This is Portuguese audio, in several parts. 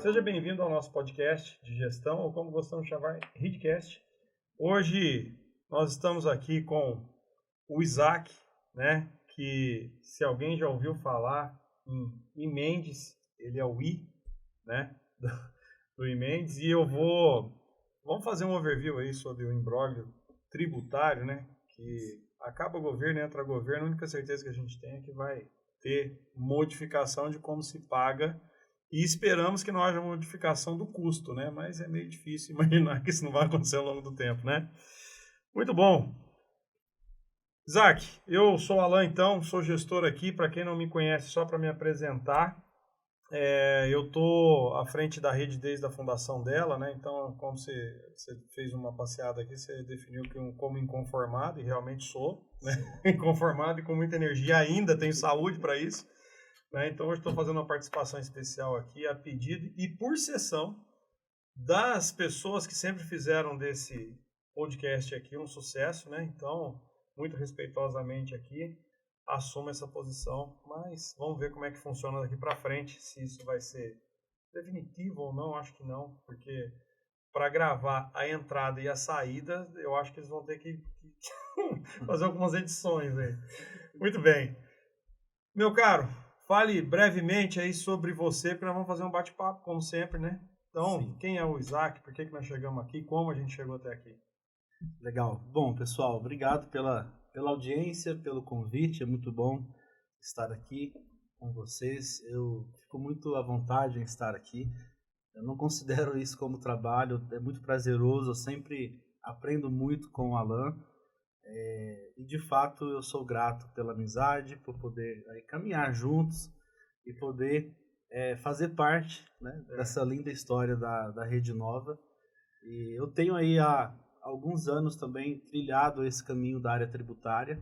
Seja bem-vindo ao nosso podcast de gestão, ou como gostamos de chamar, Ritcast. Hoje nós estamos aqui com o Isaac, né? Que se alguém já ouviu falar em Mendes, ele é o I, né? Do Mendes. E vamos fazer um overview aí sobre o imbróglio tributário, né? Que acaba o governo, entra o governo, a única certeza que a gente tem é que vai ter modificação de como se paga. E esperamos que não haja modificação do custo, né? Mas é meio difícil imaginar que isso não vai acontecer ao longo do tempo, né? Muito bom. Isaac, eu sou o Alan, então, sou gestor aqui. Para quem não me conhece, só para me apresentar, eu estou à frente da rede desde a fundação dela, né? Então, como você fez uma passeada aqui, você definiu que como inconformado, e realmente sou, né? Inconformado e com muita energia ainda, tenho saúde para isso. Né? Então, hoje estou fazendo uma participação especial aqui, a pedido e por sessão das pessoas que sempre fizeram desse podcast aqui um sucesso, né? Então, muito respeitosamente aqui, assumo essa posição, mas vamos ver como é que funciona daqui para frente, se isso vai ser definitivo ou não, acho que não, porque para gravar a entrada e a saída, eu acho que eles vão ter que fazer algumas edições aí. Muito bem. Meu caro, fale brevemente aí sobre você, porque nós vamos fazer um bate-papo, como sempre, né? Então, Sim. quem é o Isaac? Por que nós chegamos aqui? Como a gente chegou até aqui? Legal. Bom, pessoal, obrigado pela audiência, pelo convite. É muito bom estar aqui com vocês. Eu fico muito à vontade em estar aqui. Eu não considero isso como trabalho, é muito prazeroso. Eu sempre aprendo muito com o Alan. E, de fato, eu sou grato pela amizade, por poder caminhar juntos e poder fazer parte, né, dessa linda história da Rede Nova. E eu tenho aí há alguns anos também trilhado esse caminho da área tributária.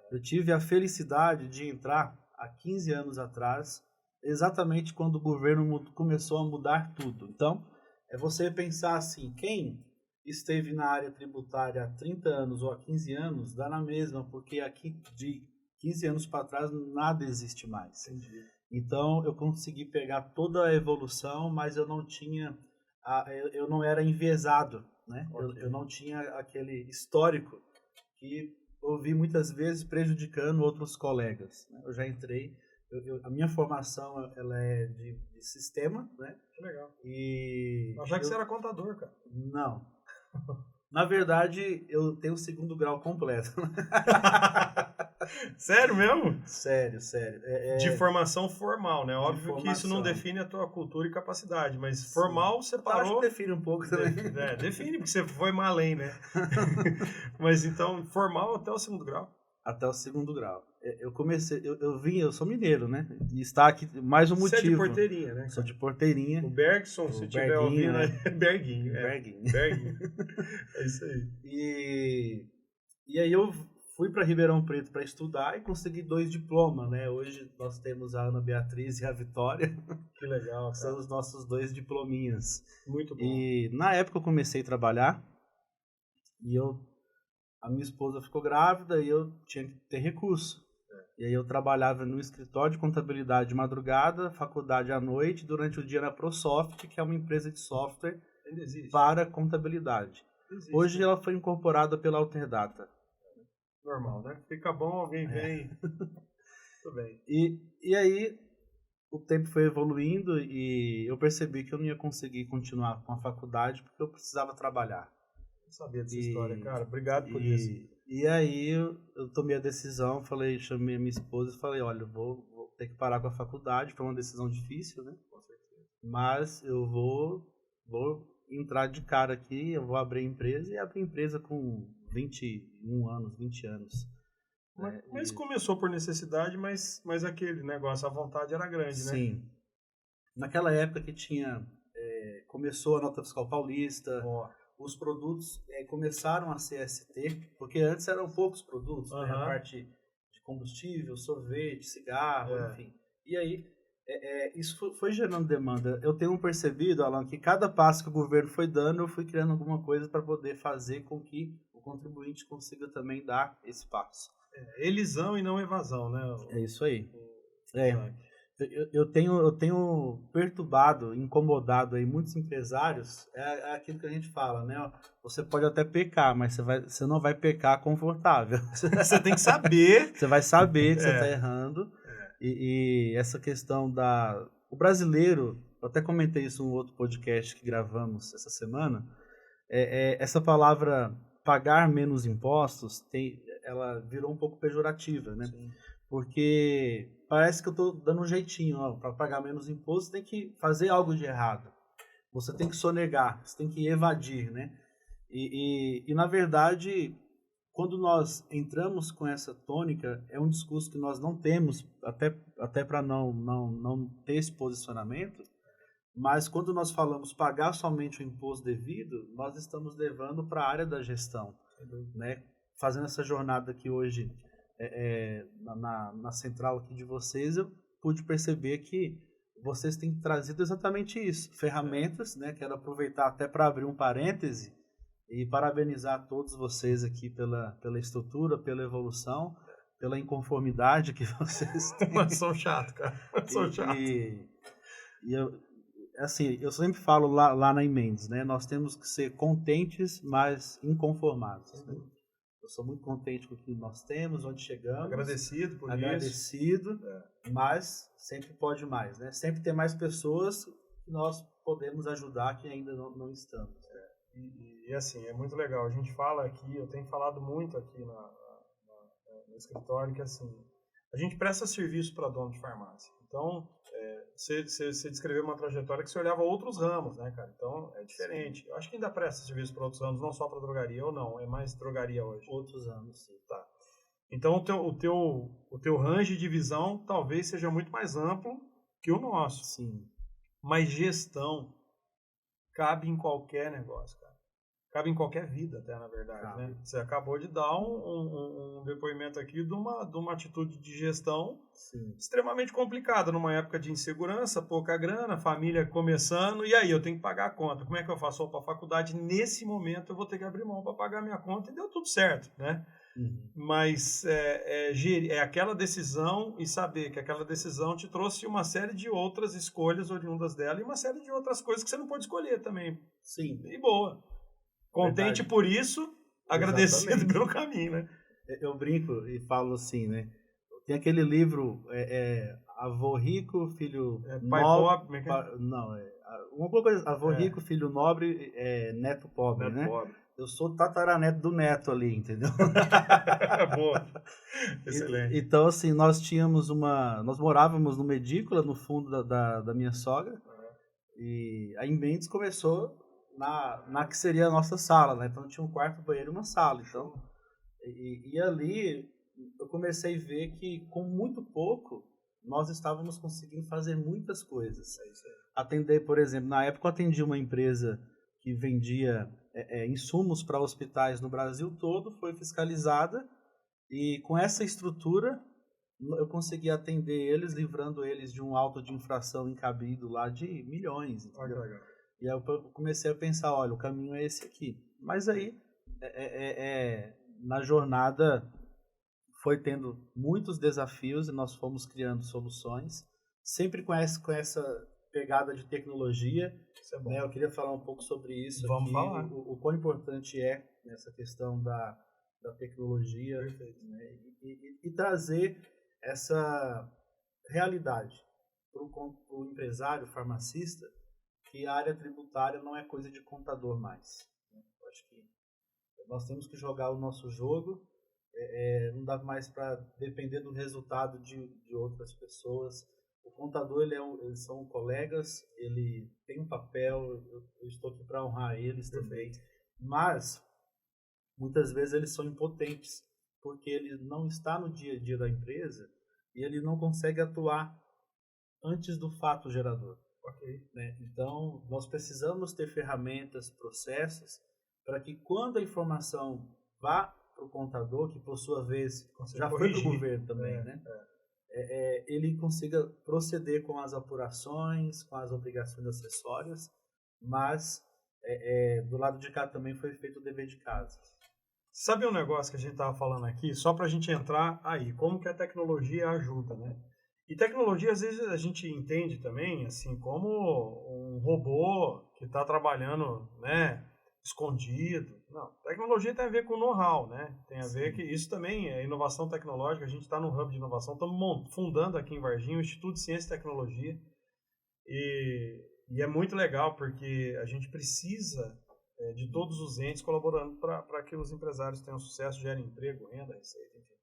Eu tive a felicidade de entrar há 15 anos atrás, exatamente quando o governo começou a mudar tudo. Então, é você pensar assim, quem esteve na área tributária há 30 anos ou há 15 anos, dá na mesma, porque aqui de 15 anos para trás nada existe mais. Entendi. Então, eu consegui pegar toda a evolução, mas eu não era enviesado, né? Okay. Eu não tinha aquele histórico que eu vi muitas vezes prejudicando outros colegas, né? Eu já entrei, a minha formação ela é de sistema, né? Que legal. E Eu achava que você era contador, cara. Não. Na verdade, eu tenho o 2º grau completo. Sério mesmo? Sério. De formação formal, né? Óbvio que isso não formação. define a tua cultura e capacidade, mas formal você Eu parou... acho que define um pouco também. Define, porque você foi mais além, né? Mas então, formal até o 2º grau. Até o 2º grau. Eu sou mineiro, né? E está aqui mais um motivo. Você é de Porteirinha, né? Sou de Porteirinha. O Bergson, se estiver ouvindo, né? Berguinho. Berguinho. É isso aí. E aí eu fui para Ribeirão Preto para estudar e consegui 2 diplomas, né? Hoje nós temos a Ana Beatriz e a Vitória. Que legal, cara. São os nossos 2 diplominhas. Muito bom. E na época eu comecei a trabalhar e a minha esposa ficou grávida e eu tinha que ter recurso. E aí eu trabalhava no escritório de contabilidade de madrugada, faculdade à noite, durante o dia na ProSoft, que é uma empresa de software para contabilidade. Hoje ela foi incorporada pela Alterdata. Normal, né? Fica bom, alguém vem. Muito bem. E aí o tempo foi evoluindo e eu percebi que eu não ia conseguir continuar com a faculdade porque eu precisava trabalhar. Sabia dessa história, cara. Obrigado por isso. E aí eu tomei a decisão, chamei a minha esposa e falei, olha, eu vou ter que parar com a faculdade, foi uma decisão difícil, né? Com certeza. Mas eu vou entrar de cara aqui, eu vou abrir a empresa e abrir a empresa com 21 anos, 20 anos. Mas começou por necessidade, mas aquele negócio, a vontade era grande, né? Sim. Naquela época que começou a Nota Fiscal Paulista, os produtos começaram a ser ST, porque antes eram poucos produtos, né? A parte de combustível, sorvete, cigarro, enfim. E aí, isso foi gerando demanda. Eu tenho percebido, Alan, que cada passo que o governo foi dando, eu fui criando alguma coisa para poder fazer com que o contribuinte consiga também dar esse passo. Elisão e não evasão, né? É isso aí. Eu tenho perturbado, incomodado aí muitos empresários, é aquilo que a gente fala, né? Você pode até pecar, mas você não vai pecar confortável. Você tem que saber. Você vai saber que você está errando. E essa questão o brasileiro, eu até comentei isso em um outro podcast que gravamos essa semana, essa palavra pagar menos impostos, ela virou um pouco pejorativa, né? Sim. Porque parece que eu estou dando um jeitinho, para pagar menos imposto, tem que fazer algo de errado. Você tem que sonegar, você tem que evadir, né? E na verdade, quando nós entramos com essa tônica, é um discurso que nós não temos, até para não ter esse posicionamento, mas quando nós falamos pagar somente o imposto devido, nós estamos levando para a área da gestão, né? Fazendo essa jornada aqui hoje na central aqui de vocês, eu pude perceber que vocês têm trazido exatamente isso, ferramentas, né? Quero aproveitar até para abrir um parêntese e parabenizar todos vocês aqui pela estrutura, pela evolução, pela inconformidade que vocês têm. Mas sou chato, cara. Sou chato. E eu sempre falo lá na Imendes, né? Nós temos que ser contentes, mas inconformados. Né? Eu sou muito contente com o que nós temos, onde chegamos. Agradecido por isso. Agradecido, mas sempre pode mais, né? Sempre tem mais pessoas que nós podemos ajudar que ainda não estamos. E assim, é muito legal. A gente fala aqui, eu tenho falado muito aqui no escritório, que assim, a gente presta serviço para dono de farmácia. Então, você descreveu uma trajetória que você olhava outros ramos, né, cara? Então, é diferente. Eu acho que ainda presta serviço para outros ramos, não só para drogaria, ou não, é mais drogaria hoje. Outros ramos, sim. Tá. Então, o teu range de visão talvez seja muito mais amplo que o nosso. Sim. Mas gestão cabe em qualquer negócio, cara. Cabe em qualquer vida, até, na verdade, né? Você acabou de dar um depoimento aqui de uma atitude de gestão extremamente complicada, numa época de insegurança, pouca grana, família começando, e aí eu tenho que pagar a conta. Como é que eu faço? Para a faculdade, nesse momento eu vou ter que abrir mão para pagar minha conta, e deu tudo certo, né? Mas é aquela decisão e saber que aquela decisão te trouxe uma série de outras escolhas oriundas dela e uma série de outras coisas que você não pode escolher também. Sim. E boa. Contente Verdade. Por isso, agradecido Exatamente. Pelo caminho, né? Eu brinco e falo assim, né? Tem aquele livro, Avô Rico, Filho Pai Pobre. Uma coisa, Avô Rico, Filho Nobre, Neto Pobre, Neto né? Pobre. Eu sou tataraneto do neto ali, entendeu? Boa. Excelente. Então, assim, nós morávamos numa edícula no fundo da minha sogra, e a Imendes começou na que seria a nossa sala, né? Então tinha um quarto, banheiro e uma sala. Então, e ali eu comecei a ver que com muito pouco nós estávamos conseguindo fazer muitas coisas. Atender, por exemplo, na época eu atendi uma empresa que vendia insumos para hospitais no Brasil todo, foi fiscalizada, e com essa estrutura eu consegui atender eles, livrando eles de um auto de infração incabido lá de milhões. Entendeu? E aí eu comecei a pensar, olha, o caminho é esse aqui. Mas aí, na jornada, foi tendo muitos desafios e nós fomos criando soluções, sempre com essa pegada de tecnologia. Isso é bom. Né? Eu queria falar um pouco sobre isso. Vamos falar. O quão importante é nessa questão da tecnologia, né? E trazer essa realidade para o empresário, farmacista, que a área tributária não é coisa de contador mais. Eu acho que nós temos que jogar o nosso jogo, não dá mais para depender do resultado de outras pessoas. O contador, eles são colegas, ele tem um papel, eu estou aqui para honrar eles também, mas muitas vezes eles são impotentes, porque ele não está no dia a dia da empresa e ele não consegue atuar antes do fato gerador. Né? Então, nós precisamos ter ferramentas, processos, para que quando a informação vá para o contador, que por sua vez já foi para o governo também, né? Ele consiga proceder com as apurações, com as obrigações acessórias, mas do lado de cá também foi feito o dever de casa. Sabe um negócio que a gente estava falando aqui, só para a gente entrar aí, como que a tecnologia ajuda, né? E tecnologia, às vezes, a gente entende também, assim, como um robô que está trabalhando, né, escondido. Não, tecnologia tem a ver com know-how, né? Tem a ver que isso também é inovação tecnológica. A gente está no hub de inovação, estamos fundando aqui em Varginha o Instituto de Ciência e Tecnologia. E é muito legal porque a gente precisa de todos os entes colaborando para que os empresários tenham sucesso, gerem emprego, renda, receita, enfim.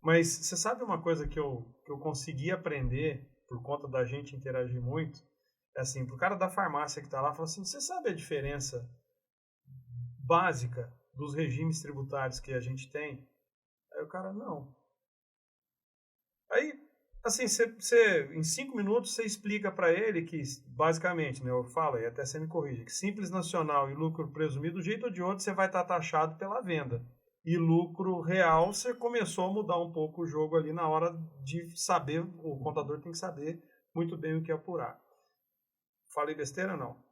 Mas você sabe uma coisa que eu consegui aprender por conta da gente interagir muito? É assim, pro cara da farmácia que está lá, fala assim, você sabe a diferença básica dos regimes tributários que a gente tem? Aí o cara, não. Aí, assim, em 5 minutos você explica para ele que, basicamente, né, eu falo, e até você me corrige, que Simples Nacional e lucro presumido, de um jeito ou de outro, você vai estar taxado pela venda. E lucro real, você começou a mudar um pouco o jogo ali na hora de saber, o contador tem que saber muito bem o que apurar. Falei besteira ou não?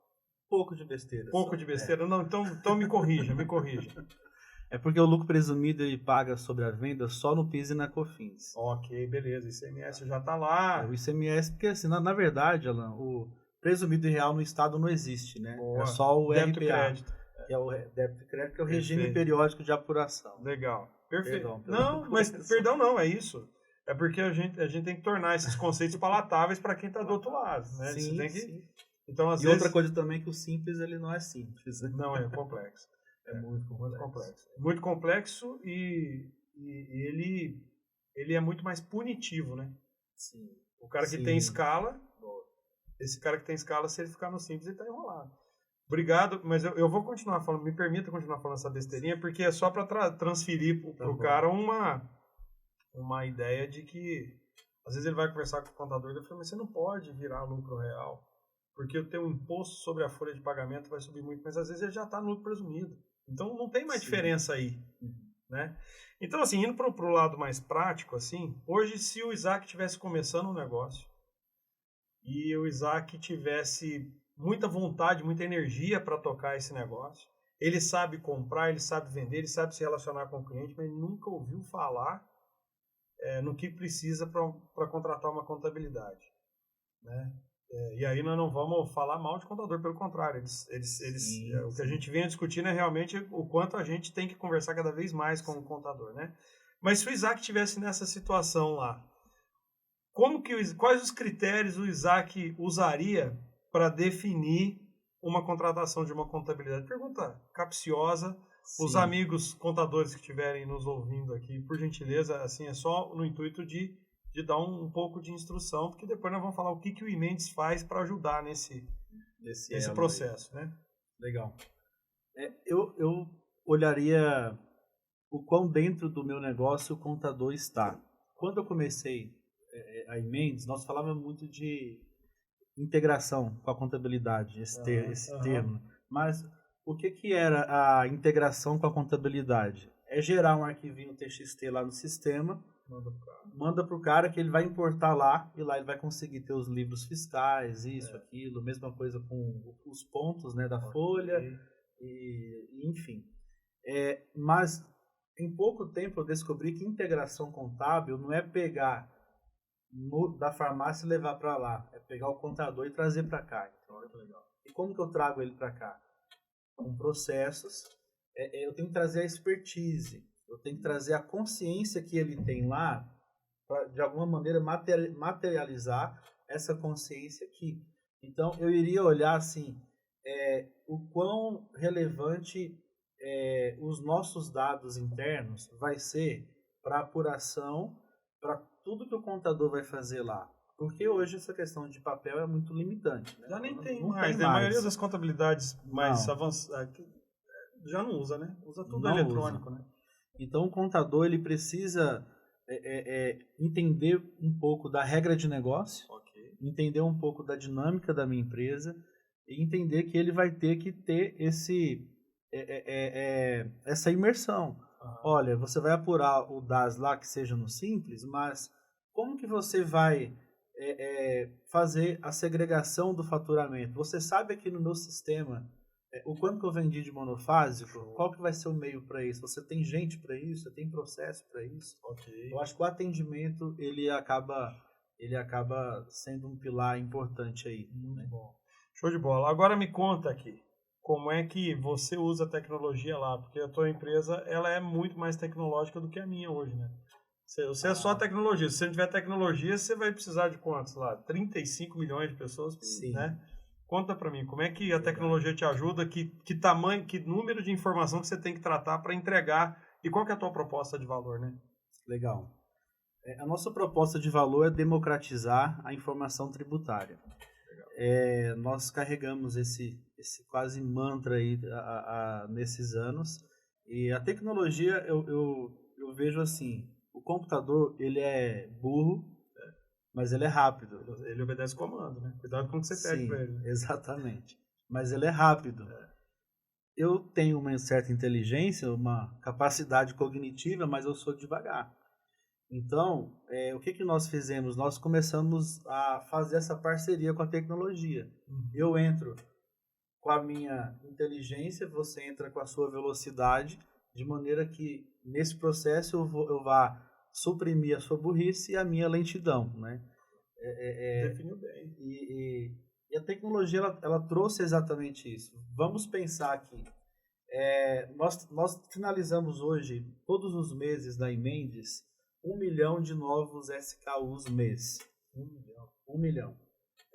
Pouco de besteira. Pouco de besteira? Não, então me corrija, me corrija. É porque o lucro presumido ele paga sobre a venda só no PIS e na COFINS. Ok, beleza, ICMS já está lá. O ICMS, porque assim, na verdade, Alan, o presumido e real no Estado não existe, né? Boa. É só o débito RPA. E crédito. Que é o débito e crédito, que é o Perfeito. regime periódico de apuração. Legal. Perfeito. Perdão, não, mas perdão não, é isso. É porque a gente tem que tornar esses conceitos palatáveis para quem está do outro lado, né? Sim, Você tem que... sim. Então, às E vezes... outra coisa também é que o simples ele não é simples. Né? Não, é complexo. É muito complexo. Muito complexo e ele é muito mais punitivo, né? Sim. O cara que tem escala, esse cara que tem escala, se ele ficar no simples, ele está enrolado. Obrigado, mas eu vou continuar falando, me permita continuar falando essa besteirinha, porque é só para transferir para o cara uma ideia de que, às vezes ele vai conversar com o contador e ele fala, mas você não pode virar lucro real, porque o teu imposto sobre a folha de pagamento vai subir muito, mas às vezes ele já está no lucro presumido. Então não tem mais diferença aí, né? Então, assim, indo para o lado mais prático, assim, hoje se o Isaac estivesse começando um negócio e o Isaac tivesse muita vontade, muita energia para tocar esse negócio, ele sabe comprar, ele sabe vender, ele sabe se relacionar com o cliente, mas ele nunca ouviu falar no que precisa para contratar uma contabilidade, né? E aí nós não vamos falar mal de contador, pelo contrário, o que a gente vem discutindo é realmente o quanto a gente tem que conversar cada vez mais com o contador, né? Mas se o Isaac estivesse nessa situação lá, quais os critérios o Isaac usaria para definir uma contratação de uma contabilidade? Pergunta capciosa. Os amigos contadores que estiverem nos ouvindo aqui, por gentileza, assim, é só no intuito de dar um pouco de instrução, porque depois nós vamos falar o que o Imendes faz para ajudar nesse processo, né? Legal. Eu olharia o quão dentro do meu negócio o contador está. Quando eu comecei a Imendes, nós falávamos muito de integração com a contabilidade, esse termo. Mas o que era a integração com a contabilidade? É gerar um arquivinho TXT lá no sistema, manda para o cara que ele vai importar lá, e lá ele vai conseguir ter os livros fiscais, isso, aquilo, mesma coisa com os pontos, né, da folha, e enfim. Mas em pouco tempo eu descobri que integração contábil não é pegar da farmácia e levar para lá, é pegar o contador e trazer para cá. Então, olha que legal. E como que eu trago ele para cá? Com processos, eu tenho que trazer a expertise, eu tenho que trazer a consciência que ele tem lá, para de alguma maneira materializar essa consciência aqui. Então, eu iria olhar assim, o quão relevante os nossos dados internos vai ser para apuração, para tudo que o contador vai fazer lá. Porque hoje essa questão de papel é muito limitante. Né? Já nem tem mais, né? A maioria das contabilidades mais avançadas já não usa, né? Usa tudo eletrônico, né? Então o contador ele precisa entender um pouco da regra de negócio, entender um pouco da dinâmica da minha empresa e entender que ele vai ter que ter essa imersão. Olha, você vai apurar o DAS lá que seja no Simples, mas como que você vai fazer a segregação do faturamento? Você sabe aqui no meu sistema o quanto que eu vendi de monofásico? Qual que vai ser o meio para isso? Você tem gente para isso? Você tem processo para isso? Eu acho que o atendimento ele acaba ele acaba sendo um pilar importante aí. Muito bom. Show de bola. Agora me conta aqui, como é que você usa a tecnologia lá? Porque a tua empresa, ela é muito mais tecnológica do que a minha hoje, né? Você é só tecnologia. Se você não tiver tecnologia, você vai precisar de quantos lá? 35 milhões de pessoas, Sim. né? Conta para mim, como é que a tecnologia te ajuda? Que tamanho, que número de informação que você tem que tratar para entregar? E qual que é a tua proposta de valor, né? Legal. A nossa proposta de valor é democratizar a informação tributária. Nós carregamos esse quase mantra aí nesses anos. E a tecnologia, eu vejo assim, o computador, ele é burro, mas ele é rápido. Ele obedece comando, né? Cuidado com o que você pede para ele. Exatamente. Mas ele é rápido. Eu tenho uma certa inteligência, uma capacidade cognitiva, mas eu sou devagar. Então, o que nós fizemos? Nós começamos a fazer essa parceria com a tecnologia. Eu entro com a minha inteligência, você entra com a sua velocidade, de maneira que nesse processo eu vá suprimir a sua burrice e a minha lentidão, né? Definiu bem. E a tecnologia ela trouxe exatamente isso. Vamos pensar aqui. Nós finalizamos hoje, todos os meses da Imendes, 1 milhão de novos SKUs mês. 1 milhão.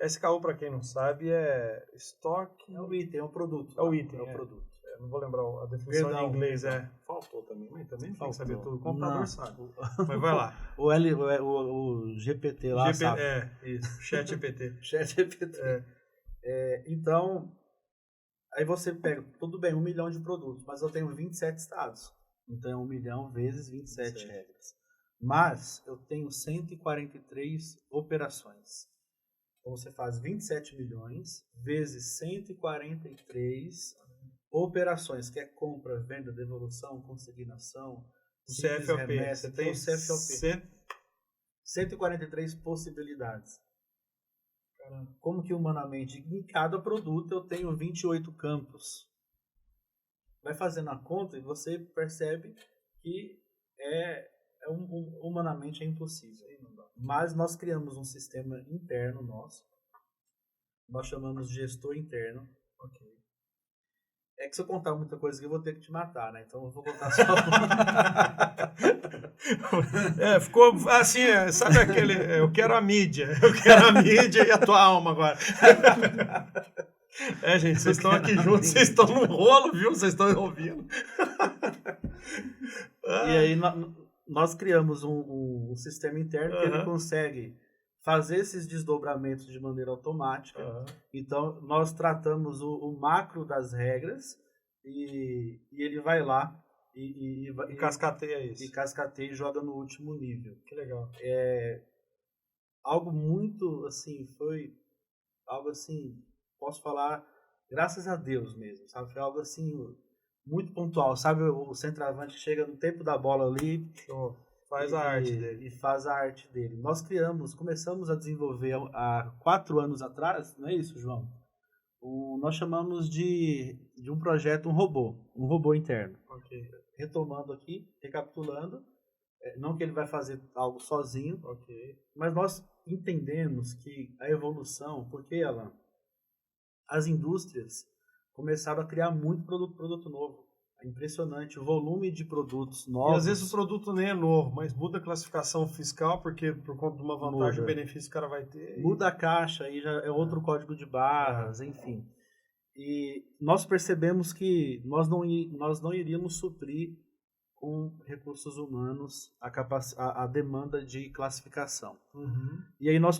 SKU, para quem não sabe, é estoque... É o item, é o produto. É o item, o produto. Não vou lembrar a definição em inglês. Faltou também, mas também tem que saber tudo. O computador sabe. Mas vai lá. O GPT lá sabe. Isso. Chat GPT. Chat GPT. Então, aí você pega, tudo bem, 1 milhão de produtos, mas eu tenho 27 estados. Então é 1 milhão vezes 27 regras. Mas eu tenho 143 operações. Então você faz 27 milhões vezes 143 operações, que é compra, venda, devolução, consignação, CFOP. Você tem o CFOP. 143 possibilidades. Caramba. Como que humanamente, em cada produto eu tenho 28 campos. Vai fazendo a conta e você percebe que humanamente é impossível. Mas nós criamos um sistema interno nosso. Nós chamamos de gestor interno. Ok. É que se eu contar muita coisa aqui, eu vou ter que te matar, né? Então eu vou contar só ficou assim, sabe aquele... Eu quero a mídia. Eu quero a mídia e a tua alma agora. Gente, vocês estão aqui juntos, vocês estão no rolo, viu? Vocês estão ouvindo. E aí nós criamos um sistema interno que ele consegue fazer esses desdobramentos de maneira automática. Então, nós tratamos o macro das regras e ele vai lá e cascateia isso. E cascateia e joga no último nível. Que legal. Algo muito, assim, foi algo assim, posso falar, graças a Deus mesmo, sabe? Foi algo assim, muito pontual, sabe? O centroavante chega no tempo da bola ali... Faz a arte dele. E faz a arte dele. Nós começamos a desenvolver há 4 anos atrás, não é isso, João? Nós chamamos de um projeto um robô interno. Okay. Retomando aqui, recapitulando, não que ele vai fazer algo sozinho, mas nós entendemos que a evolução, porque as indústrias começaram a criar muito produto novo. É impressionante o volume de produtos novos. E às vezes o produto nem é novo, mas muda a classificação fiscal, porque por conta de uma vantagem ou benefício que o cara vai ter. Muda a caixa, aí já é outro código de barras, enfim. E nós percebemos que nós não iríamos suprir com recursos humanos a demanda de classificação. E aí nós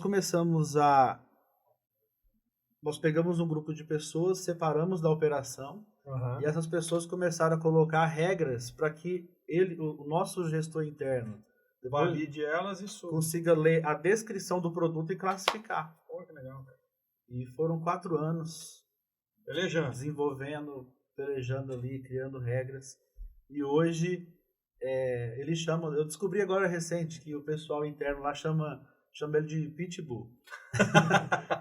pegamos um grupo de pessoas, separamos da operação, e essas pessoas começaram a colocar regras para que o nosso gestor interno valide elas e consiga ler a descrição do produto e classificar. Pô, que legal, cara. E foram 4 anos pelejando ali, criando regras. E hoje eles chamam, eu descobri agora recente que o pessoal interno lá chama ele de pitbull.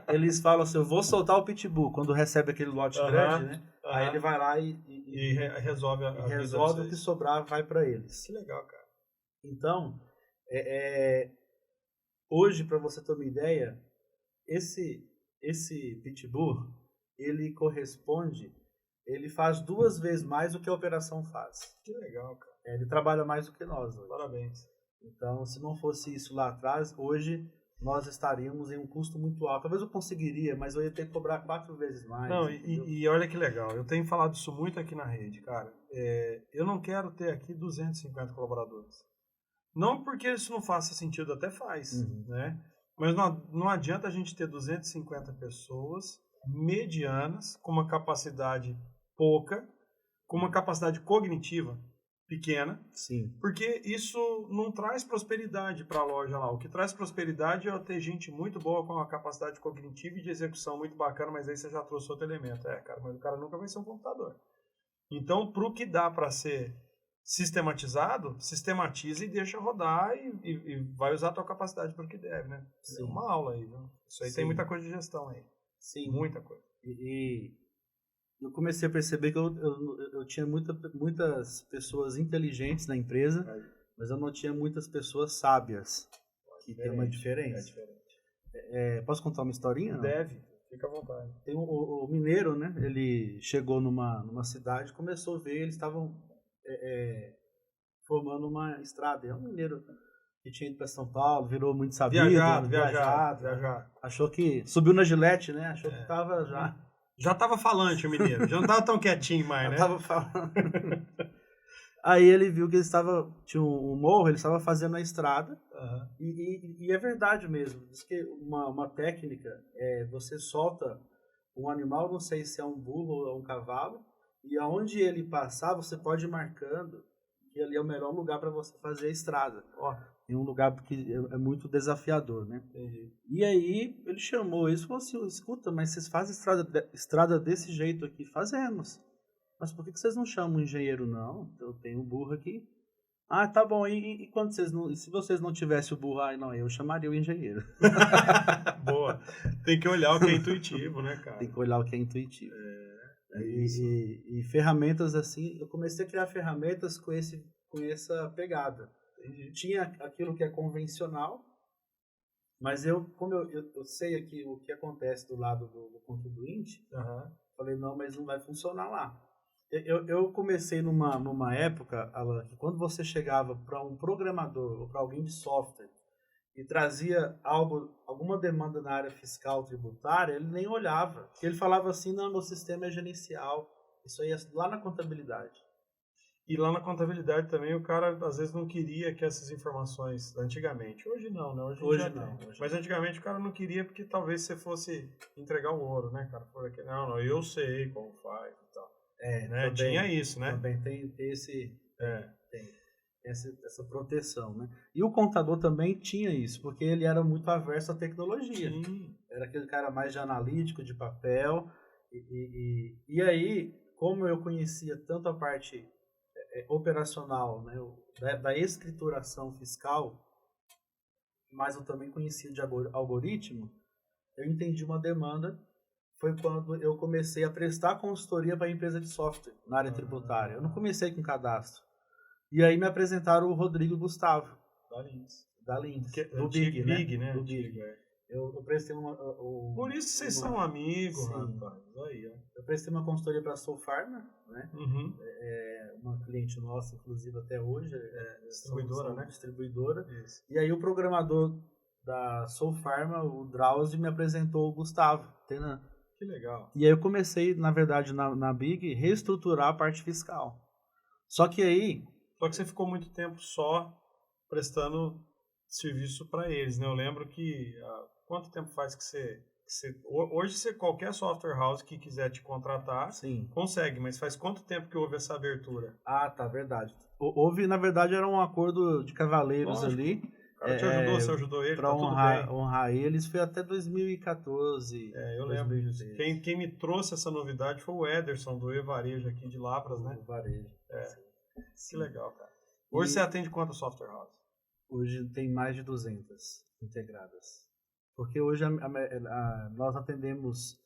Eles falam assim, eu vou soltar o pitbull quando recebe aquele lote grande, né? Aí ele vai lá e resolve resolve o que sobrar, vai para eles. Que legal, cara. Então, Hoje, para você ter uma ideia, esse Pitbull, ele faz 2 vezes mais do que a operação faz. Que legal, cara. Ele trabalha mais do que nós hoje. Parabéns. Então, se não fosse isso lá atrás, hoje nós estaríamos em um custo muito alto. Talvez eu conseguiria, mas eu ia ter que cobrar 4 vezes mais. Não, e olha que legal, eu tenho falado isso muito aqui na rede, cara. Eu não quero ter aqui 250 colaboradores. Não porque isso não faça sentido, até faz, né? Mas não adianta a gente ter 250 pessoas medianas, com uma capacidade pouca, com uma capacidade cognitiva pequena, Sim. porque isso não traz prosperidade para a loja lá. O que traz prosperidade é eu ter gente muito boa com uma capacidade cognitiva e de execução muito bacana, mas aí você já trouxe outro elemento. Cara, mas o cara nunca vai ser um computador. Então, para o que dá para ser sistematizado, sistematiza e deixa rodar e vai usar a tua capacidade para o que deve, né? Sim. É uma aula aí, viu? Isso aí tem muita coisa de gestão aí. Sim. Muita coisa. E eu comecei a perceber que eu tinha muitas pessoas inteligentes na empresa, mas eu não tinha muitas pessoas sábias, que tem uma diferença. É diferente. Posso contar uma historinha? Deve, fica à vontade. Tem o mineiro, né? Ele chegou numa cidade, começou a ver, eles estavam formando uma estrada. É um mineiro que tinha ido para São Paulo, virou muito sabido. Viajado. Achou que subiu na Gillette, né? Achou que estava já... Já estava falante o mineiro, já não estava tão quietinho mais, né? Já estava falando. Aí ele viu que tinha um morro, ele estava fazendo a estrada, e é verdade mesmo. Diz que uma técnica você solta um animal, não sei se é um búfalo ou um cavalo, e aonde ele passar, você pode ir marcando que ali é o melhor lugar para você fazer a estrada. Em um lugar que é muito desafiador, né? Entendi. E aí ele chamou isso e falou assim: escuta, mas vocês fazem estrada desse jeito aqui? Fazemos. Mas por que vocês não chamam um engenheiro? Não, eu tenho um burro aqui. Ah, tá bom, e quando se vocês não tivessem o burro, não, eu chamaria o engenheiro. Boa. Tem que olhar o que é intuitivo, né, cara? Tem que olhar o que é intuitivo. E ferramentas assim, eu comecei a criar ferramentas com essa pegada. Tinha aquilo que é convencional, mas como eu sei aqui o que acontece do lado do contribuinte, falei, não, mas não vai funcionar lá. Eu comecei numa época, Alan, que quando você chegava para um programador ou para alguém de software e trazia alguma demanda na área fiscal tributária, ele nem olhava. Ele falava assim, não, meu sistema é gerencial, isso aí é lá na contabilidade. E lá na contabilidade também o cara às vezes não queria que essas informações, antigamente, hoje não, né? Hoje não. Mas antigamente o cara não queria porque talvez você fosse entregar o ouro, né, cara? Não, eu sei como faz e tal. Né? Também, tinha isso, né? Também tem essa proteção, né? E o contador também tinha isso, porque ele era muito averso à tecnologia. Sim. Era aquele cara mais de analítico, de papel. E aí, como eu conhecia tanto a parte operacional, né, da escrituração fiscal, mas eu também conhecia de algoritmo, eu entendi uma demanda. Foi quando eu comecei a prestar consultoria para a empresa de software na área tributária. Eu não comecei com cadastro. E aí me apresentaram o Rodrigo Gustavo. Da Lins. Do Big, né? Do Big. Eu prestei Por isso vocês são amigos, rapaz. Aí, ó. Eu prestei uma consultoria para a Soul Pharma, né? Uma cliente nossa, inclusive, até hoje. Distribuidora, né? Distribuidora. Isso. E aí o programador da Soul Pharma, o Drauzio, me apresentou o Gustavo. Que legal. E aí eu comecei, na verdade, na Big, reestruturar a parte fiscal. Só que você ficou muito tempo só prestando serviço para eles, né? Eu lembro que quanto tempo faz que você hoje qualquer software house que quiser te contratar, consegue, mas faz quanto tempo que houve essa abertura? Ah, tá, verdade. Houve, na verdade, era um acordo de cavaleiros. Lógico. Ali. O cara te ajudou, você ajudou ele, pra honrar eles, foi até 2014. Eu lembro disso. Quem me trouxe essa novidade foi o Ederson, do E-Varejo aqui de Lavras, né? O Varejo. Que legal, cara. Hoje você atende quantas software houses? Hoje tem mais de 200 integradas. Porque hoje nós atendemos...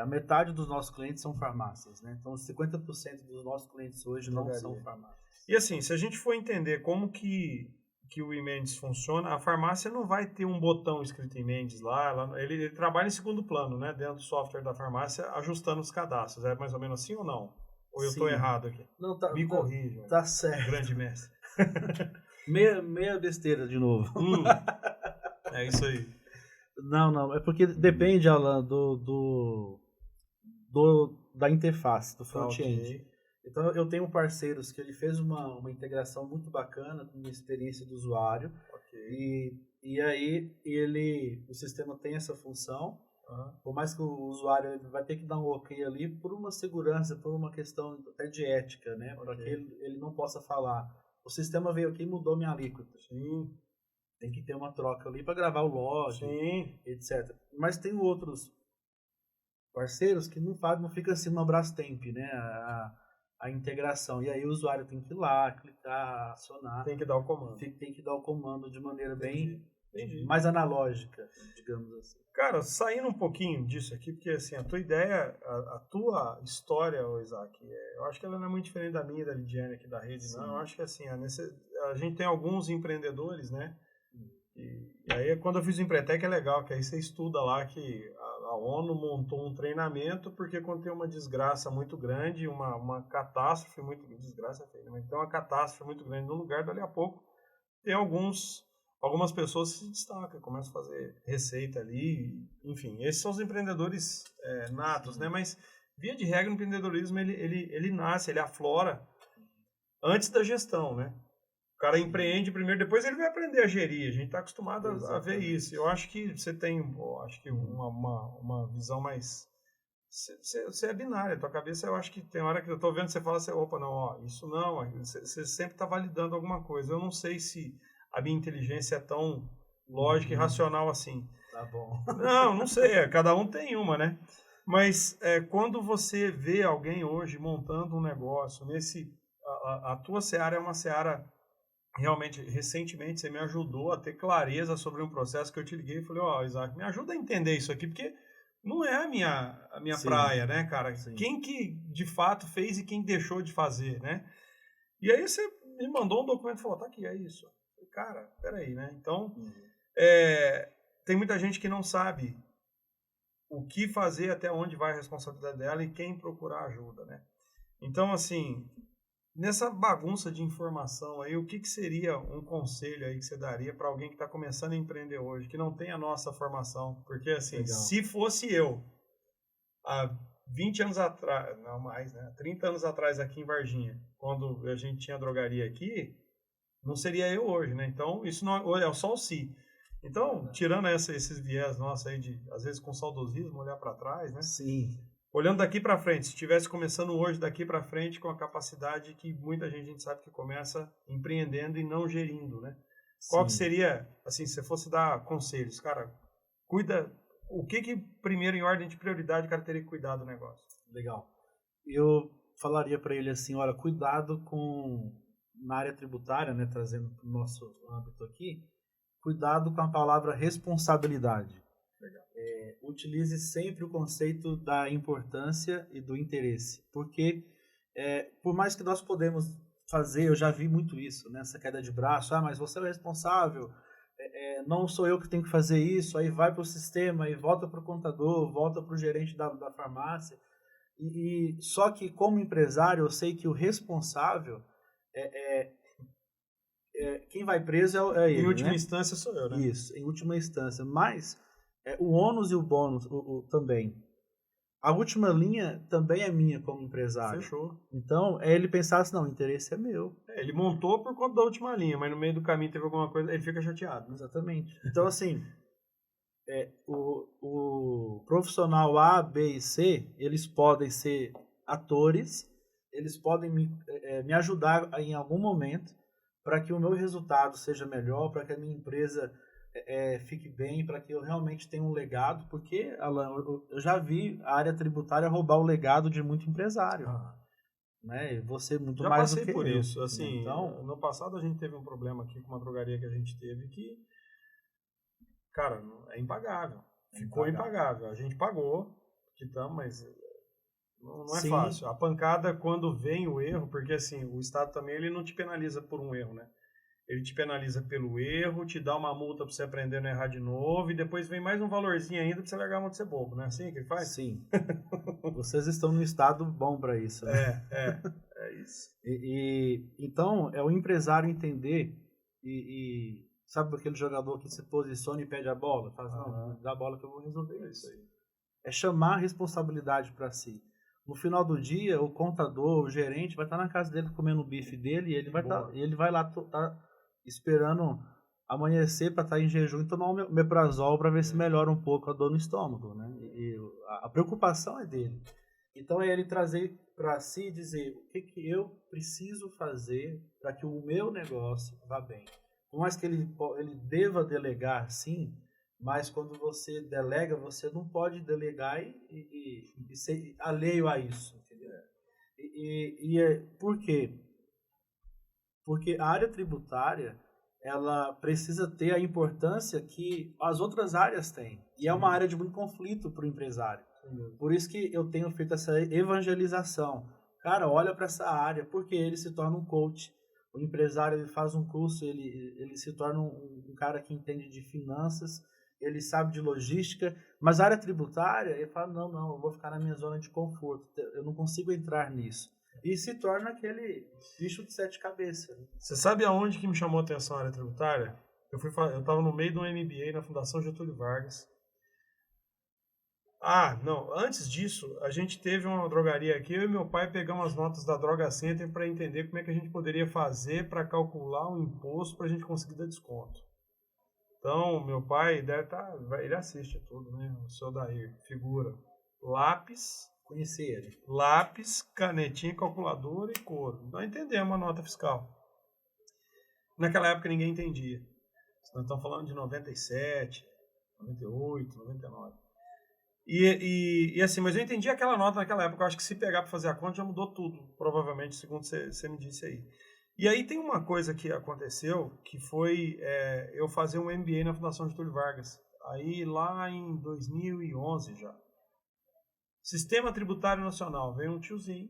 a metade dos nossos clientes são farmácias, né? Então 50% dos nossos clientes hoje não são farmácias. E assim, se a gente for entender como que que o eMendes funciona, a farmácia não vai ter um botão escrito eMendes lá, ele trabalha em segundo plano, né, dentro do software da farmácia, ajustando os cadastros. É mais ou menos assim ou não? Ou eu estou Sim. errado aqui? Não, Me corrija. Tá certo. Grande mestre. Meia besteira de novo. É isso aí. Não, é porque depende, Alan, da interface, do front-end. Ok. Então eu tenho parceiros que ele fez uma integração muito bacana com a experiência do usuário. Ok. E aí o sistema tem essa função, por mais que o usuário ele vai ter que dar um ok ali por uma segurança, por uma questão até de ética, né? Para que ele não possa falar, o sistema veio aqui e mudou minha alíquota. Sim. Tem que ter uma troca ali para gravar o log, Sim. etc. Mas tem outros parceiros que não fica assim no Brastemp, né? A integração. E aí o usuário tem que ir lá, clicar, acionar. Tem que dar o comando. Tem que dar o comando de maneira Entendi. mais analógica, digamos assim. Cara, saindo um pouquinho disso aqui, porque assim, a tua ideia, a tua história, Isaac, eu acho que ela não é muito diferente da minha e da Lidiane aqui da rede, não. Eu acho que assim, a gente tem alguns empreendedores, né? E aí quando eu fiz o Empretec é legal, que aí você estuda lá que a ONU montou um treinamento porque quando tem uma desgraça muito grande, uma catástrofe muito desgraça é feia, mas tem uma catástrofe muito grande no lugar, dali a pouco tem algumas pessoas que se destacam, começam a fazer receita ali, enfim, esses são os empreendedores natos, né? Mas via de regra o empreendedorismo ele nasce, ele aflora antes da gestão, né? O cara empreende primeiro, depois ele vai aprender a gerir. A gente está acostumado a ver isso. Eu acho que você tem uma visão mais... Você é binário. A tua cabeça, eu acho que tem hora que eu estou vendo, você fala assim, opa, não, ó, isso não. Você sempre está validando alguma coisa. Eu não sei se a minha inteligência é tão lógica e racional assim. Tá bom. Não sei. Cada um tem uma, né? Mas quando você vê alguém hoje montando um negócio, a tua seara é uma seara... Realmente, recentemente, você me ajudou a ter clareza sobre um processo que eu te liguei e falei, Isaac, me ajuda a entender isso aqui, porque não é a minha praia, né, cara? Sim. Quem que, de fato, fez e quem deixou de fazer, né? E aí você me mandou um documento e falou, tá aqui, é isso. Falei, cara, peraí, né? Então, tem muita gente que não sabe o que fazer, até onde vai a responsabilidade dela e quem procurar ajuda, né? Então, assim... Nessa bagunça de informação aí, o que seria um conselho aí que você daria para alguém que está começando a empreender hoje, que não tem a nossa formação? Porque, assim, se fosse eu, há 20 anos atrás, não mais, né? 30 anos atrás aqui em Varginha, quando a gente tinha drogaria aqui, não seria eu hoje, né? Então, isso não é só o si. Então, tirando esses viés nossos aí de, às vezes, com saudosismo, olhar para trás, né? Sim. Olhando daqui para frente, se estivesse começando hoje daqui para frente com a capacidade que muita gente sabe que começa empreendendo e não gerindo, né? Sim. Qual que seria, assim, se você fosse dar conselhos, cara, cuida, o que primeiro em ordem de prioridade o cara teria que cuidar do negócio? Legal. Eu falaria para ele assim, olha, cuidado na área tributária, né, trazendo para o nosso âmbito aqui, cuidado com a palavra responsabilidade. Utilize sempre o conceito da importância e do interesse, porque por mais que nós podemos fazer, eu já vi muito isso, né, essa queda de braço, mas você é o responsável, não sou eu que tenho que fazer isso, aí vai para o sistema, e volta para o contador, volta para o gerente da farmácia, e só que como empresário eu sei que o responsável quem vai preso é ele, em última né? Instância sou eu, né? Isso, em última instância, mas o ônus e o bônus também. A última linha também é minha como empresário. Fechou. Então, ele pensar assim, não, o interesse é meu. Ele montou por conta da última linha, mas no meio do caminho teve alguma coisa, ele fica chateado. Né? Exatamente. Então, assim, o profissional A, B e C, eles podem ser atores, eles podem me ajudar em algum momento para que o meu resultado seja melhor, para que a minha empresa fique bem, para que eu realmente tenha um legado, porque, Alan, eu já vi a área tributária roubar o legado de muito empresário. Né? Você muito já mais passei do que por eu. isso. Assim, então, no passado a gente teve um problema aqui com uma drogaria que a gente teve que, cara, é impagável. Ficou impagável. A gente pagou, quitamos, mas não é fácil. A pancada quando vem o erro, porque assim, o Estado também ele não te penaliza por um erro, né? ele te penaliza pelo erro, te dá uma multa para você aprender a não errar de novo, e depois vem mais um valorzinho ainda para você largar a mão de ser bobo, não é assim que ele faz? Sim. Vocês estão no estado bom para isso, né? É isso. Então, é o empresário entender sabe aquele jogador que se posiciona e pede a bola? Faz, não, dá a bola que eu vou resolver isso aí. É chamar a responsabilidade para si. No final do dia, o contador, o gerente vai estar na casa dele comendo o bife dele e ele vai lá tá esperando amanhecer para estar em jejum e tomar um meprazol para ver se melhora um pouco a dor no estômago, né? A preocupação é dele. Então é ele trazer para si e dizer o que eu preciso fazer para que o meu negócio vá bem. Por mais que ele deva delegar, sim, mas quando você delega, você não pode delegar e ser alheio a isso, entendeu? Por quê? Porque a área tributária, ela precisa ter a importância que as outras áreas têm. E é uma área de muito conflito para o empresário. Por isso que eu tenho feito essa evangelização. Cara, olha para essa área, porque ele se torna um coach. O empresário, ele faz um curso, ele se torna um cara que entende de finanças, ele sabe de logística, mas a área tributária, ele fala, não, eu vou ficar na minha zona de conforto, eu não consigo entrar nisso. E se torna aquele bicho de 7 cabeças. Você sabe aonde que me chamou a atenção a área tributária? Eu estava no meio de um MBA na Fundação Getúlio Vargas. Não, antes disso, a gente teve uma drogaria aqui, eu e meu pai pegamos as notas da Droga Center para entender como é que a gente poderia fazer para calcular um imposto para a gente conseguir dar desconto. Então, meu pai ele assiste tudo, né? O seu Dair, figura. Lápis, conheci ele. Lápis, canetinha, calculadora e couro. Nós entendemos a nota fiscal. Naquela época ninguém entendia. Nós estamos falando de 97, 98, 99. E assim, mas eu entendi aquela nota naquela época. Eu acho que se pegar para fazer a conta já mudou tudo, provavelmente, segundo você me disse aí. E aí tem uma coisa que aconteceu, que foi eu fazer um MBA na Fundação Getúlio Vargas. Aí lá em 2011 já. Sistema Tributário Nacional. Veio um tiozinho,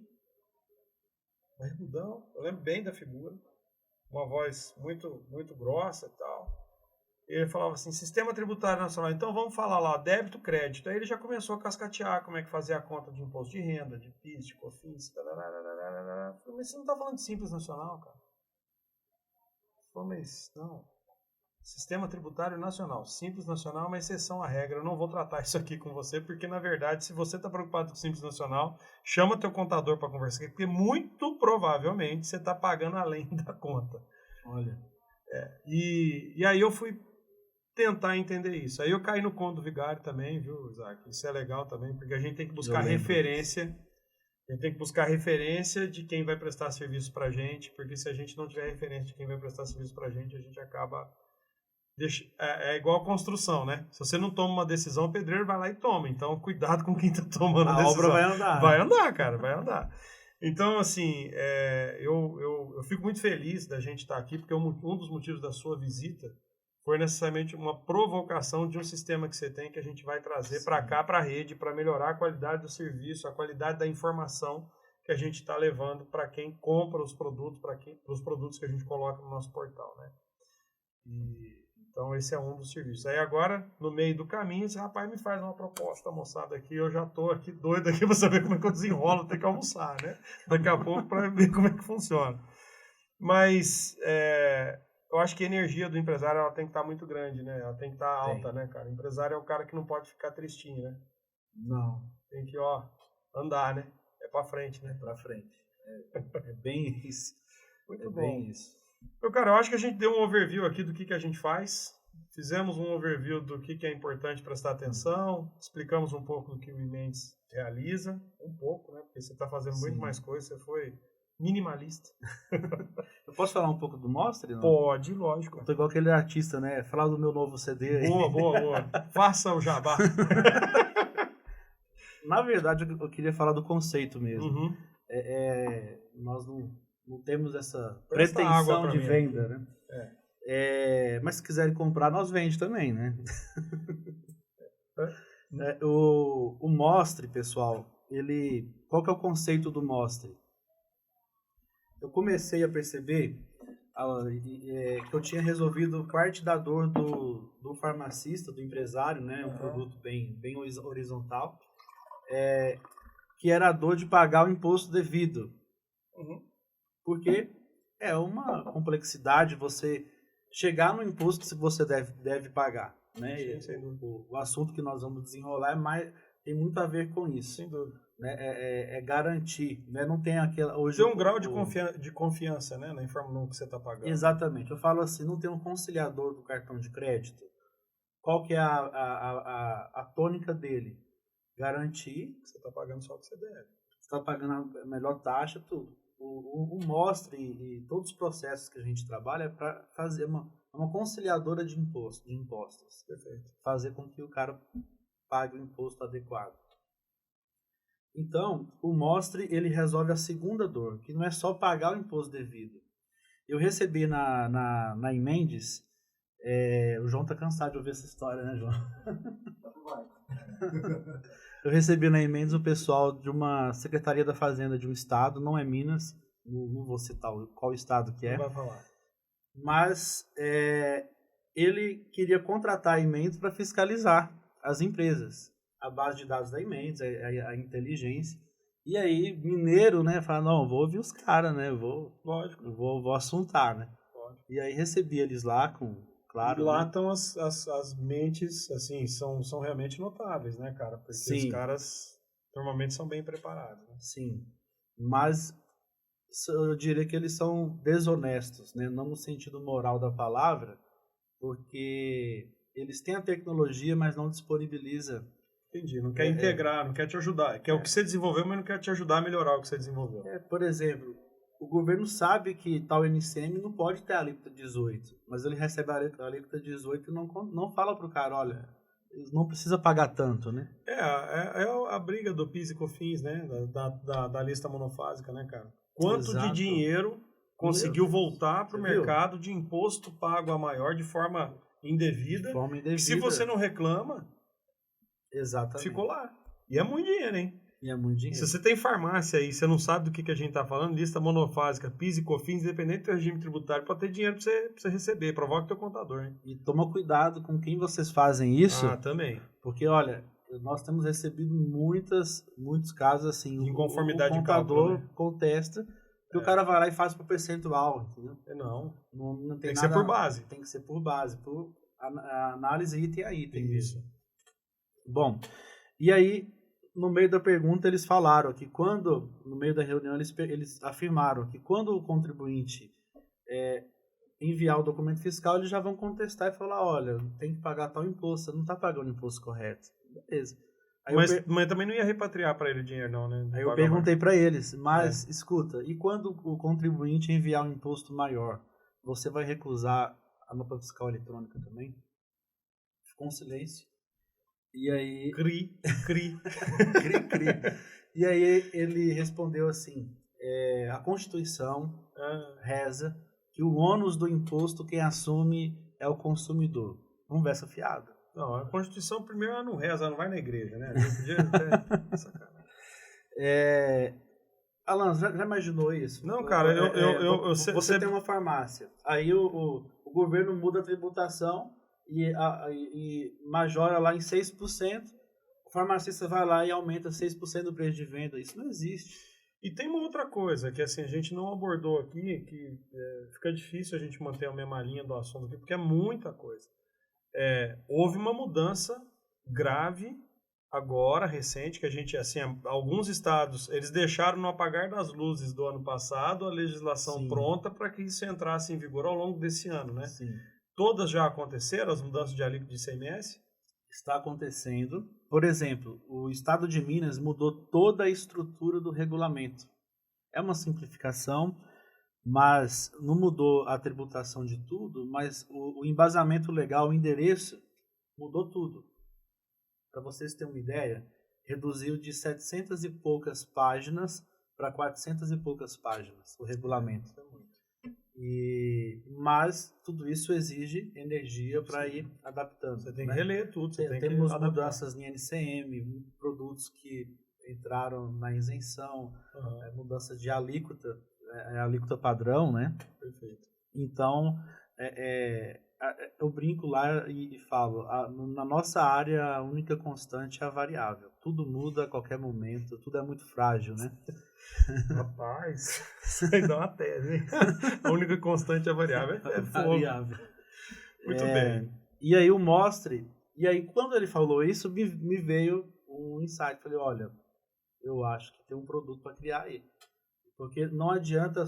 barbudão, eu lembro bem da figura, uma voz muito, muito grossa e tal. Ele falava assim, Sistema Tributário Nacional, então vamos falar lá, débito, crédito. Aí ele já começou a cascatear como é que fazia a conta de imposto de renda, de PIS, de COFINS, mas você não está falando de Simples Nacional, cara. Mas não. Sistema Tributário Nacional. Simples Nacional é uma exceção à regra. Eu não vou tratar isso aqui com você, porque, na verdade, se você está preocupado com o Simples Nacional, chama teu contador para conversar, porque muito provavelmente você está pagando além da conta. Olha. E aí eu fui tentar entender isso. Aí eu caí no conto do vigário também, viu, Isaac? Isso é legal também, porque a gente tem que buscar referência. A gente tem que buscar referência de quem vai prestar serviço pra gente, porque se a gente não tiver referência de quem vai prestar serviço pra gente, a gente acaba... É igual a construção, né? Se você não toma uma decisão, o pedreiro vai lá e toma. Então, cuidado com quem tá tomando a decisão. A obra vai andar. Vai andar, cara, vai andar. Então, assim, eu fico muito feliz da gente estar aqui, porque um dos motivos da sua visita foi necessariamente uma provocação de um sistema que você tem que a gente vai trazer para cá, para a rede, para melhorar a qualidade do serviço, a qualidade da informação que a gente está levando para quem compra os produtos, para os produtos que a gente coloca no nosso portal, né? Então esse é um dos serviços. Aí agora, no meio do caminho, esse rapaz me faz uma proposta, moçada, aqui, eu já estou aqui doido aqui para saber como é que eu desenrolo, tem que almoçar, né? Daqui a pouco para ver como é que funciona. Mas eu acho que a energia do empresário ela tem que estar muito grande, né? Ela tem que estar alta, né, cara? O empresário é o cara que não pode ficar tristinho, né? Não. Tem que, andar, né? É pra frente, né? É pra frente. É bem isso. Muito bom. Bem isso. Então, cara, eu acho que a gente deu um overview aqui do que a gente faz. Fizemos um overview do que é importante prestar atenção. Explicamos um pouco do que o Imendes realiza. Um pouco, né? Porque você está fazendo muito mais coisa. Você foi minimalista. Eu posso falar um pouco do Mostre? Não? Pode, lógico. Eu tô igual aquele artista, né? Falar do meu novo CD aí. Boa. Faça o jabá. Na verdade, eu queria falar do conceito mesmo. Uhum. Nós não temos essa pretensão de venda, aqui, né? Mas se quiserem comprar, nós vende também, né? O Mostre, pessoal, qual que é o conceito do Mostre? Eu comecei a perceber que eu tinha resolvido parte da dor do farmacista, do empresário, né? Um produto bem horizontal, que era a dor de pagar o imposto devido. Porque é uma complexidade você chegar no imposto que você deve pagar, né? Sim, O assunto que nós vamos desenrolar tem muito a ver com isso. Sem dúvida. Né? É garantir, né? Não tem aquela... Hoje, tem um grau de confiança, né, no que você está pagando. Exatamente. Eu falo assim, não tem um conciliador do cartão de crédito. Qual que é a tônica dele? Garantir... Você está pagando só o que você deve. Você está pagando a melhor taxa, tudo. O Mostre e todos os processos que a gente trabalha é para fazer uma conciliadora de impostos. Perfeito. Fazer com que o cara pague o imposto adequado. Então, o Mostre, ele resolve a segunda dor, que não é só pagar o imposto devido. Eu recebi na Emendes, o João tá cansado de ouvir essa história, né, João? Eu recebi na Emendes o pessoal de uma Secretaria da Fazenda de um estado, não é Minas, não vou citar qual estado que é. Não vai falar. Mas ele queria contratar a Emendes para fiscalizar as empresas. A base de dados da Emendes, a inteligência. E aí, mineiro, né, fala, não, vou ouvir os caras, né, vou assuntar, né. Lógico. E aí recebi eles lá claro. E lá né? estão as mentes, assim, são realmente notáveis, né, cara? Porque Sim. os caras normalmente são bem preparados. Né? Sim, mas eu diria que eles são desonestos, né, não no sentido moral da palavra, porque eles têm a tecnologia, mas não disponibiliza. Entendi, não quer integrar, não quer te ajudar. Quer o que você desenvolveu, mas não quer te ajudar a melhorar o que você desenvolveu. Por exemplo, o governo sabe que tal NCM não pode ter a alíquota 18, mas ele recebe a alíquota 18 e não fala pro cara, olha, não precisa pagar tanto, né? É a briga do PIS e COFINS, né? Da lista monofásica, né, cara? Quanto Exato. de dinheiro conseguiu voltar para o mercado de imposto pago a maior de forma indevida? E se você não reclama, exatamente, ficou lá. E é muito dinheiro, hein? E é muito dinheiro. Se você tem farmácia aí, você não sabe do que a gente está falando, lista monofásica, PIS e COFINS, independente do regime tributário, pode ter dinheiro para você receber. Provoca o teu contador, hein? E toma cuidado com quem vocês fazem isso. Ah, também. Porque, olha, nós temos recebido muitos casos assim. De inconformidade de cálculo. O contador contesta que o cara vai lá e faz por percentual, entendeu? Não tem que nada, ser por base. Tem que ser por base, por análise item a item. Isso. Bom, e aí, no meio da pergunta, eles falaram que no meio da reunião, eles afirmaram que quando o contribuinte enviar o documento fiscal, eles já vão contestar e falar, olha, tem que pagar tal imposto, você não está pagando o imposto correto. Beleza. Aí mas também não ia repatriar para ele o dinheiro, não, né? Aí eu perguntei para eles, mas escuta, e quando o contribuinte enviar um imposto maior, você vai recusar a nota fiscal eletrônica também? Ficou um silêncio. E aí... Cri. cri. E aí ele respondeu assim, a Constituição reza que o ônus do imposto quem assume é o consumidor. Vamos ver essa fiada. Não, a Constituição primeiro ela não reza, ela não vai na igreja, né? Podia sacanagem. Alan, já imaginou isso? Não, cara, você tem uma farmácia, aí o governo muda a tributação e majora lá em 6%, o farmacista vai lá e aumenta 6% do preço de venda. Isso não existe. E tem uma outra coisa que assim, a gente não abordou aqui, que fica difícil a gente manter a mesma linha do assunto aqui, porque é muita coisa. Houve uma mudança grave agora, recente, que a gente, assim, alguns estados, eles deixaram no apagar das luzes do ano passado a legislação pronta para que isso entrasse em vigor ao longo desse ano, né? Sim. Todas já aconteceram, as mudanças de alíquota de ICMS? Está acontecendo. Por exemplo, o estado de Minas mudou toda a estrutura do regulamento. É uma simplificação, mas não mudou a tributação de tudo, mas o embasamento legal, o endereço, mudou tudo. Para vocês terem uma ideia, reduziu de 700 e poucas páginas para 400 e poucas páginas o regulamento. Mas tudo isso exige energia para ir adaptando. Você tem que reler tudo. Temos mudanças em NCM, produtos que entraram na isenção, mudanças de alíquota, alíquota padrão, né? Perfeito. Então, eu brinco lá e falo, na nossa área a única constante é a variável. Tudo muda a qualquer momento, tudo é muito frágil, né? Rapaz, isso aí dá uma tese, hein? A única constante é a variável. É fogo. Variável. Muito bem. E aí o Mostre, e aí quando ele falou isso, me veio um insight. Falei, olha, eu acho que tem um produto para criar aí. Porque não adianta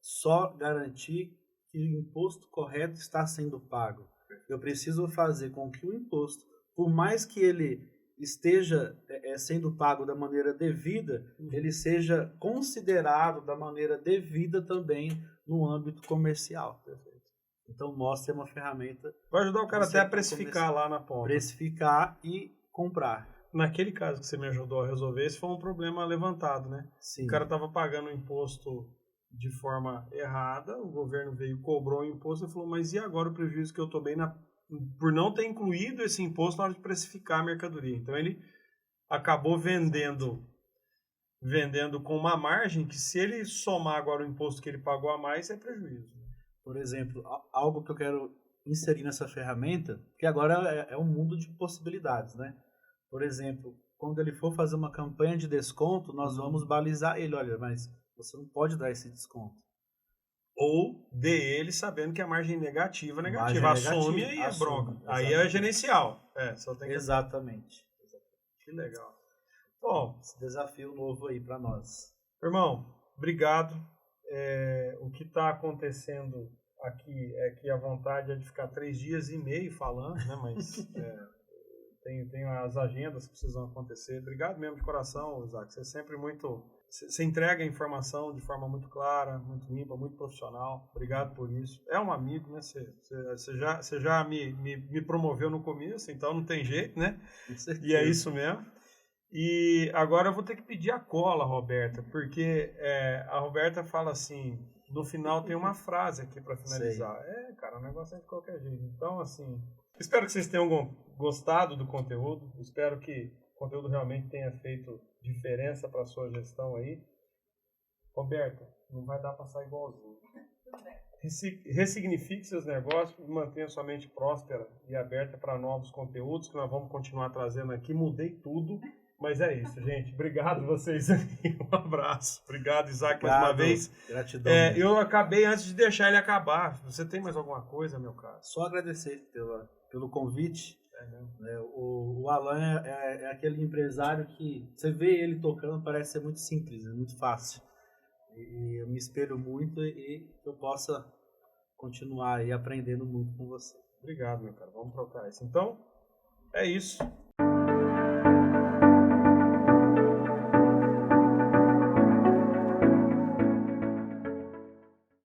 só garantir que o imposto correto está sendo pago. Eu preciso fazer com que o imposto, por mais que ele esteja sendo pago da maneira devida, ele seja considerado da maneira devida também no âmbito comercial. Então, mostra uma ferramenta. Vai ajudar o cara até a precificar lá na ponta. Precificar e comprar. Naquele caso que você me ajudou a resolver, esse foi um problema levantado, né? Sim. O cara estava pagando o imposto de forma errada, o governo veio, cobrou o imposto e falou, mas e agora o prejuízo que eu tomei por não ter incluído esse imposto na hora de precificar a mercadoria? Então ele acabou vendendo com uma margem que, se ele somar agora o imposto que ele pagou a mais, é prejuízo. Por exemplo, algo que eu quero inserir nessa ferramenta, que agora é um mundo de possibilidades, né? Por exemplo, quando ele for fazer uma campanha de desconto, nós vamos balizar ele. Olha, mas você não pode dar esse desconto. Ou dê ele sabendo que a margem negativa é negativa. Assume e é bronca. Aí é gerencial. Só tem que... Exatamente. Que legal. Bom, esse desafio novo aí para nós. Irmão, obrigado. O que está acontecendo aqui é que a vontade é de ficar 3 dias e meio falando, né? Mas tem as agendas que precisam acontecer. Obrigado mesmo de coração, Isaac. Você é sempre você entrega a informação de forma muito clara, muito limpa, muito profissional. Obrigado por isso. É um amigo, né? Você já me promoveu no começo, então não tem jeito, né? E é isso mesmo. E agora eu vou ter que pedir a cola, Roberta, porque a Roberta fala assim, no final tem uma frase aqui para finalizar. Sei. Cara, o negócio é de qualquer jeito. Então, assim, espero que vocês tenham gostado do conteúdo, espero que o conteúdo realmente tenha feito diferença para a sua gestão aí. Roberta, não vai dar para sair igualzinho. Ressignifique seus negócios, mantenha sua mente próspera e aberta para novos conteúdos que nós vamos continuar trazendo aqui. Mudei tudo. Mas é isso, gente. Obrigado vocês aí. Um abraço. Obrigado, Isaac, mais uma vez. Gratidão. Eu acabei antes de deixar ele acabar. Você tem mais alguma coisa, meu caro? Só agradecer pelo convite. O Alan é aquele empresário que você vê ele tocando, parece ser muito simples, é muito fácil. E eu me espelho muito e eu possa continuar aí aprendendo muito com você. Obrigado, meu caro. Vamos trocar isso. Então, é isso.